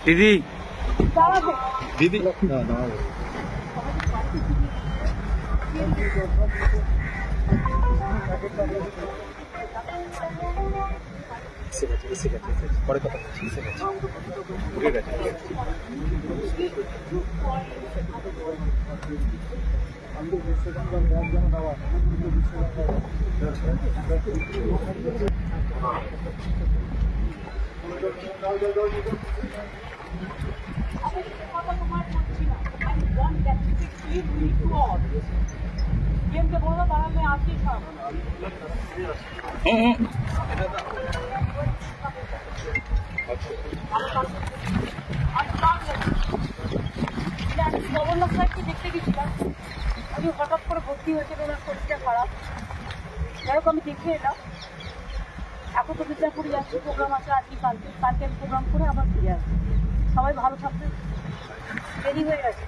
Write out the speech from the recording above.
দিদি দিদি পরে কথা বলছি উঠে গেছে জগন্নাথ সাহেবকে দেখতে গেছিলাম, উনি হঠাৎ করে ভর্তি হয়েছিল, ওনার শরীরটা খারাপ। যাই হোক আমি দেখে এলাম। এখন তো বিদ্যাপুরে যাচ্ছি, প্রোগ্রাম আছে আজকে কালকে আমি প্রোগ্রাম করে আবার ফিরে আসবো। সবাই ভালো থাকবে, দেরি হয়ে গেছে।